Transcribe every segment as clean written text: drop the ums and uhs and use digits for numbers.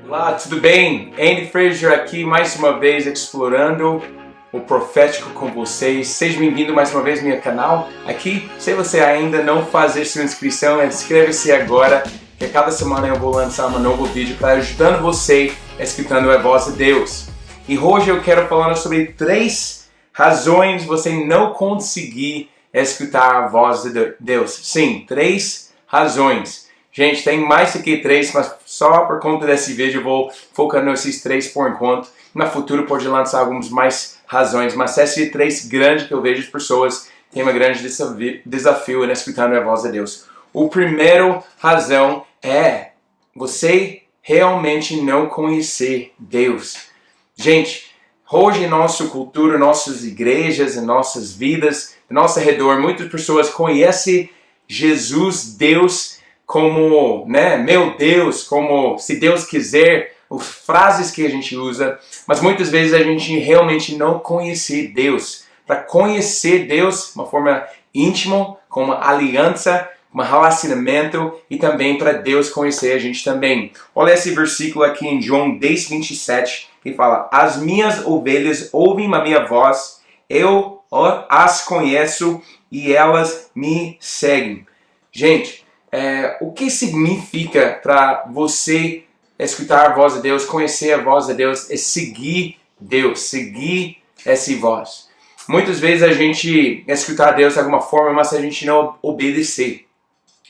Olá, tudo bem? Andy Fraser aqui mais uma vez explorando o profético com vocês. Seja bem-vindo mais uma vez ao meu canal. Aqui, se você ainda não fazer sua inscrição, inscreva-se agora, que a cada semana eu vou lançar um novo vídeo para ajudando você escutando a voz de Deus. E hoje eu quero falar sobre 3 razões você não conseguir escutar a voz de Deus. Sim, 3 razões. Gente, tem mais do que 3, mas só por conta desse vídeo eu vou focar nesses 3 por enquanto. No futuro pode lançar algumas mais razões, mas esses 3 grandes que eu vejo as pessoas têm um grande desafio em escutar a voz de Deus. O primeiro razão é você realmente não conhecer Deus. Gente, hoje em nossa cultura, nossas igrejas, em nossas vidas, ao nosso redor, muitas pessoas conhecem Jesus, Deus, como, meu Deus, como se Deus quiser, as frases que a gente usa, mas muitas vezes a gente realmente não conhece Deus. Para conhecer Deus de uma forma íntima, com uma aliança, um relacionamento, e também para Deus conhecer a gente também. Olha esse versículo aqui em João 10:27, que fala: as minhas ovelhas ouvem a minha voz, eu as conheço e elas me seguem. Gente, o que significa para você escutar a voz de Deus, conhecer a voz de Deus, é seguir Deus, seguir essa voz. Muitas vezes a gente escutar Deus de alguma forma, mas a gente não obedecer.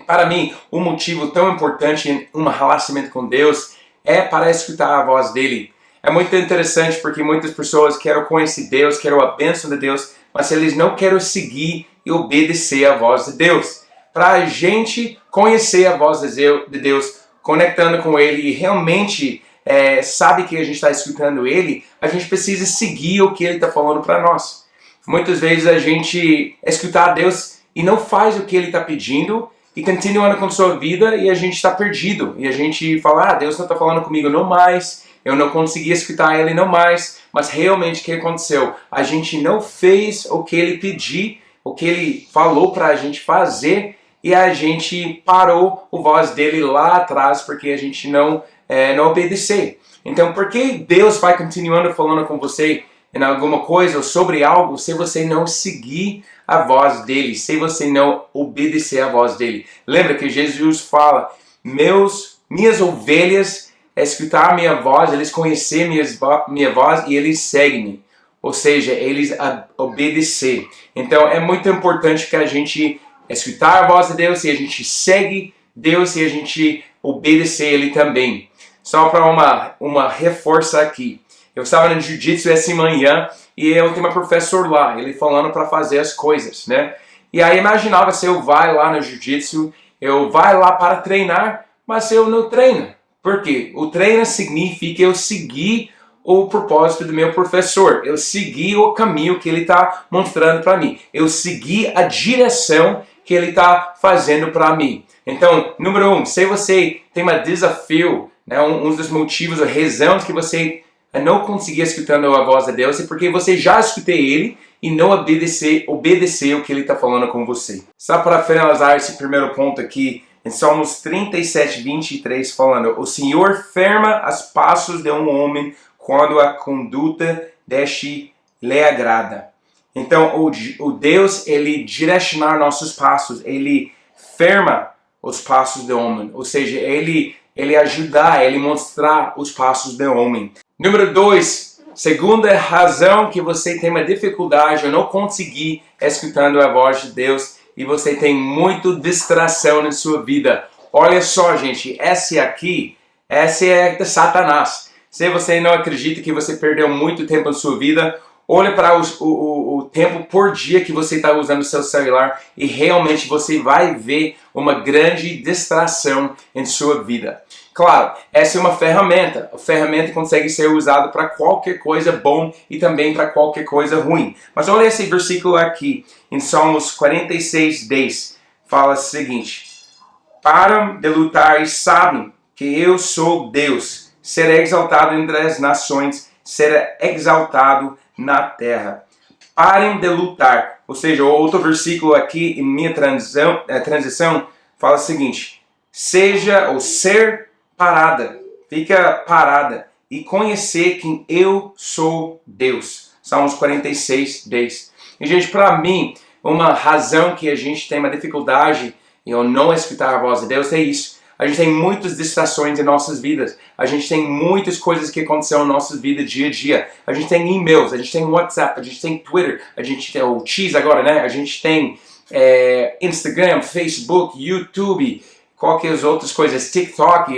Para mim, um motivo tão importante em um relacionamento com Deus é para escutar a voz dele. É muito interessante porque muitas pessoas querem conhecer Deus, querem a bênção de Deus, mas eles não querem seguir e obedecer a voz de Deus. Para a gente conhecer a voz de Deus, conectando com Ele e realmente sabe que a gente está escutando Ele, a gente precisa seguir o que Ele está falando para nós. Muitas vezes a gente escuta a Deus e não faz o que Ele está pedindo e continuando com sua vida e a gente está perdido. E a gente fala, Deus não está falando comigo não mais, eu não consegui escutar Ele não mais, mas realmente o que aconteceu? A gente não fez o que Ele pediu, o que Ele falou para a gente fazer, e a gente parou a voz dele lá atrás porque a gente não obedeceu. Então, por que Deus vai continuando falando com você em alguma coisa ou sobre algo se você não seguir a voz dele, se você não obedecer a voz dele? Lembra que Jesus fala, minhas ovelhas escutar minha voz, eles conhecer minha voz e eles seguem-me. Ou seja, eles obedecer. Então, é muito importante que a gente escutar a voz de Deus e a gente segue Deus e a gente obedecer Ele também. Só para uma reforça aqui. Eu estava no jiu-jitsu essa manhã e eu tenho uma professor lá, ele falando para fazer as coisas, né? E aí imaginava se eu vai lá no jiu-jitsu, eu vai lá para treinar, mas eu não treino. Por quê? O treino significa eu seguir o propósito do meu professor. Eu segui o caminho que ele está mostrando para mim. Eu segui a direção que ele está fazendo para mim. Então, número 1, se você tem um desafio, um dos motivos, ou razões que você não conseguir escutando a voz de Deus, é porque você já escutou ele e não obedeceu o que ele está falando com você. Só para finalizar esse primeiro ponto aqui, em Salmos 37:23, falando: o Senhor firma os passos de um homem quando a conduta deste lhe agrada. Então, o Deus, ele direcionar nossos passos, ele firma os passos do homem. Ou seja, ele ajudar, ele mostrar os passos do homem. Número 2, segunda razão que você tem uma dificuldade ou não conseguir escutando a voz de Deus e você tem muita distração na sua vida. Olha só, gente, essa é de Satanás. Se você não acredita que você perdeu muito tempo na sua vida, olhe para o tempo por dia que você está usando o seu celular e realmente você vai ver uma grande distração em sua vida. Claro, essa é uma ferramenta. A ferramenta consegue ser usada para qualquer coisa bom e também para qualquer coisa ruim. Mas olha esse versículo aqui, em Salmos 46:10. Fala o seguinte: param de lutar e sabem que eu sou Deus. Serei exaltado entre as nações, será exaltado na terra. Parem de lutar. Ou seja, outro versículo aqui em minha transição fala o seguinte: seja ou ser parada. fica parada e conhecer quem eu sou Deus. Salmos 46, 10. E, gente, para mim, uma razão que a gente tem uma dificuldade em não escutar a voz de Deus é isso. A gente tem muitas distrações em nossas vidas. A gente tem muitas coisas que acontecem na nossa vida dia a dia. A gente tem e-mails, a gente tem WhatsApp, a gente tem Twitter, a gente tem o X agora, né? A gente tem Instagram, Facebook, YouTube, qualquer outras coisas, TikTok,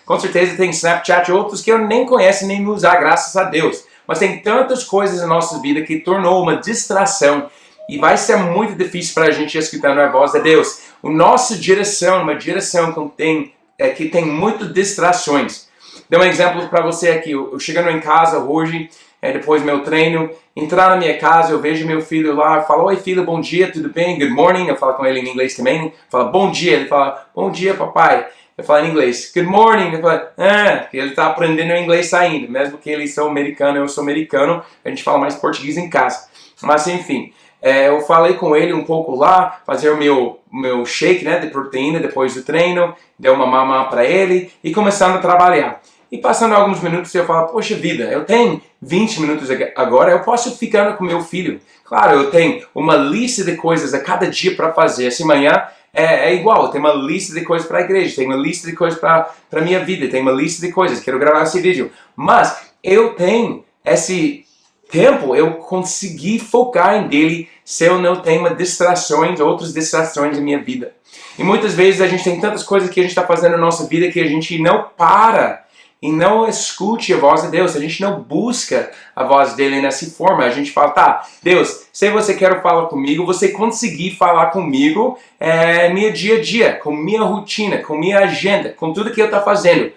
com certeza tem Snapchat, outros que eu nem conheço nem usar, graças a Deus. Mas tem tantas coisas na nossa vida que tornou uma distração e vai ser muito difícil para a gente escutar a voz de Deus. A nossa geração, uma geração que tem muitas distrações. Dou um exemplo para você aqui. Eu chegando em casa hoje, depois do meu treino, entrar na minha casa, eu vejo meu filho lá, falo, oi filho, bom dia, tudo bem? Good morning. Eu falo com ele em inglês também. Fala, bom dia. Ele fala, bom dia, papai. Eu falo em inglês, good morning. Eu falo, ele está aprendendo inglês ainda. Mesmo que ele seja americano, eu sou americano, a gente fala mais português em casa. Mas enfim, eu falei com ele um pouco lá, fazer o meu shake, né, de proteína depois do treino, dei uma mamá para ele e começando a trabalhar. E passando alguns minutos eu falo, poxa vida, eu tenho 20 minutos agora, eu posso ficar com meu filho. Claro, eu tenho uma lista de coisas a cada dia para fazer. Essa manhã é igual, eu tenho uma lista de coisas para a igreja, tenho uma lista de coisas para a minha vida, tenho uma lista de coisas, quero gravar esse vídeo. Mas eu tenho esse tempo, eu consegui focar em dele se eu não tenho outras distrações na minha vida. E muitas vezes a gente tem tantas coisas que a gente está fazendo na nossa vida que a gente não para e não escute a voz de Deus, a gente não busca a voz dele nessa forma. A gente fala, tá, Deus, se você quer falar comigo, você conseguir falar comigo no dia a dia, com minha rotina, com minha agenda, com tudo que eu estou fazendo.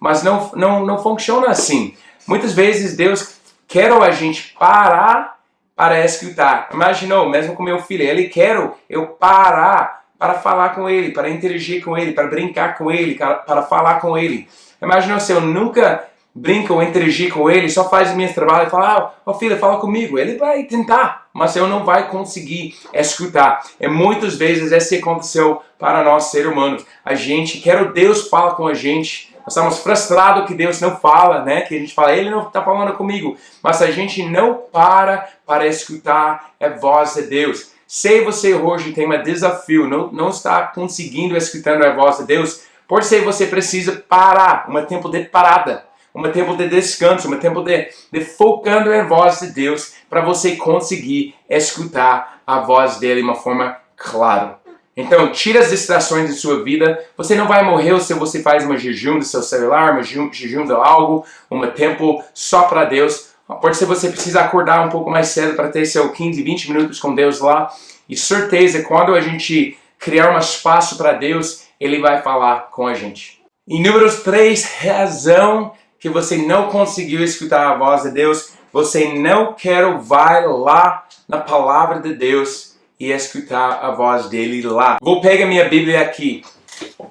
Mas não funciona assim. Muitas vezes Deus quer a gente parar para escutar. Imaginou, mesmo com meu filho, ele quer eu parar para falar com ele, para interagir com ele, para brincar com ele, para falar com ele. Imagina se eu nunca brinco ou interagir com ele, só faz o meu trabalho e fala, filho, fala comigo. Ele vai tentar, mas eu não vai conseguir escutar. E muitas vezes isso aconteceu para nós seres humanos. A gente quer o Deus fala com a gente. Nós estamos frustrados que Deus não fala, né? Que a gente fala, Ele não está falando comigo. Mas a gente não para escutar a voz de Deus. Se você hoje tem um desafio, não está conseguindo escutar a voz de Deus, por ser você precisa parar, um tempo de parada, um tempo de descanso, um tempo de focando em voz de Deus, para você conseguir escutar a voz dele de uma forma clara. Então, tira as distrações de sua vida. Você não vai morrer se você faz uma jejum do seu celular, uma jejum de algo, um tempo só para Deus. Pode ser você precisa acordar um pouco mais cedo para ter seu 15, 20 minutos com Deus lá. E certeza, quando a gente criar um espaço para Deus, Ele vai falar com a gente. E número 3, razão que você não conseguiu escutar a voz de Deus, você não vai lá na palavra de Deus e escutar a voz dele lá. Vou pegar minha Bíblia aqui.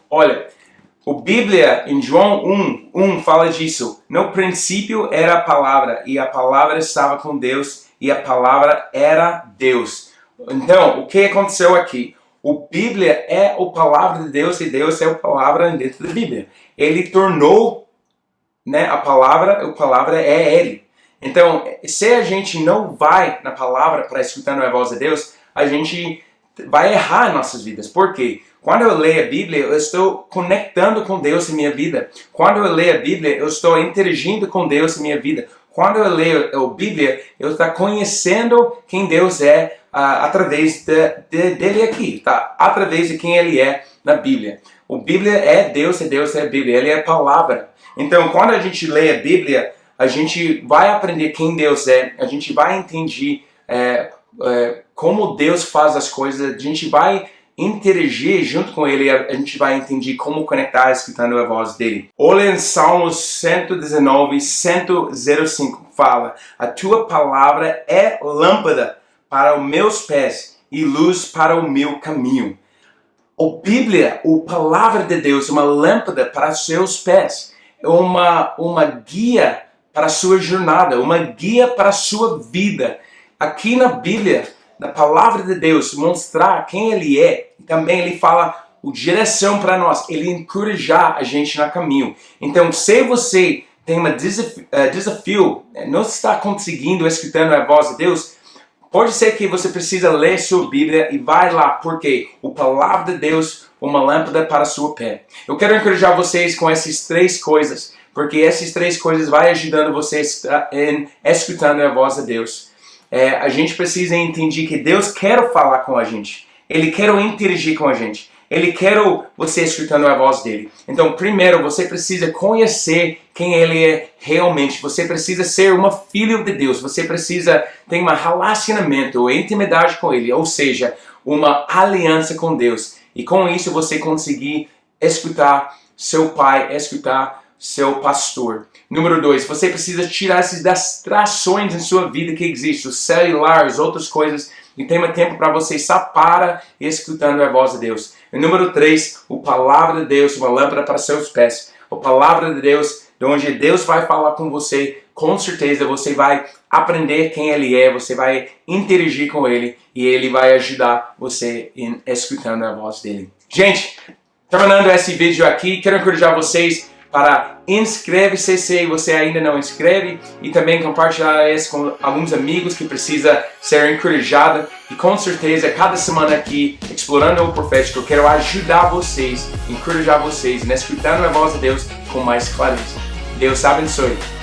Olha, a Bíblia em João 1 fala disso. No princípio era a palavra, e a palavra estava com Deus, e a palavra era Deus. Então, o que aconteceu aqui? A Bíblia é a palavra de Deus, e Deus é a palavra dentro da Bíblia. Ele tornou, né, a palavra é Ele. Então, se a gente não vai na palavra para escutar a voz de Deus, a gente vai errar em nossas vidas. Por quê? Quando eu leio a Bíblia, eu estou conectando com Deus em minha vida. Quando eu leio a Bíblia, eu estou interagindo com Deus em minha vida. Quando eu leio a Bíblia, eu estou conhecendo quem Deus é através dele aqui, tá? Através de quem Ele é na Bíblia. A Bíblia é Deus é a Bíblia, Ele é a palavra. Então, quando a gente lê a Bíblia, a gente vai aprender quem Deus é, a gente vai entender como Deus faz as coisas, a gente vai interagir junto com Ele, a gente vai entender como conectar escutando a voz dele. Olha em Salmos 119, 105, fala: a tua palavra é lâmpada para os meus pés e luz para o meu caminho. A Bíblia, a palavra de Deus, é uma lâmpada para os seus pés, é uma guia para a sua jornada, uma guia para a sua vida. Aqui na Bíblia, na palavra de Deus, mostrar quem Ele é. Também Ele fala direção para nós, ele encorajar a gente no caminho. Então, se você tem um desafio, não está conseguindo escutando a voz de Deus, pode ser que você precisa ler sua Bíblia e vai lá, porque a palavra de Deus é uma lâmpada para seu pé. Eu quero encorajar vocês com essas 3 coisas, porque essas 3 coisas vão ajudando vocês em escutando a voz de Deus. A gente precisa entender que Deus quer falar com a gente. Ele quer interagir com a gente. Ele quer você escutando a voz dele. Então, primeiro, você precisa conhecer quem ele é realmente. Você precisa ser uma filha de Deus. Você precisa ter um relacionamento ou intimidade com ele. Ou seja, uma aliança com Deus. E com isso você conseguir escutar seu pai, escutar seu pastor. Número 2, você precisa tirar essas distrações em sua vida que existem. O celular, as outras coisas. E tem um tempo para você estar para escutando a voz de Deus. E número 3, a palavra de Deus, uma lâmpada para seus pés. A palavra de Deus, de onde Deus vai falar com você, com certeza você vai aprender quem Ele é, você vai interagir com Ele e Ele vai ajudar você em escutando a voz dele. Gente, terminando esse vídeo aqui, quero encorajar vocês para inscreve-se se você ainda não inscreve e também compartilhar isso com alguns amigos que precisa ser encorajado. E com certeza, cada semana aqui, Explorando o Profético, eu quero ajudar vocês, encorajar vocês, escutando a voz de Deus com mais clareza. Deus abençoe.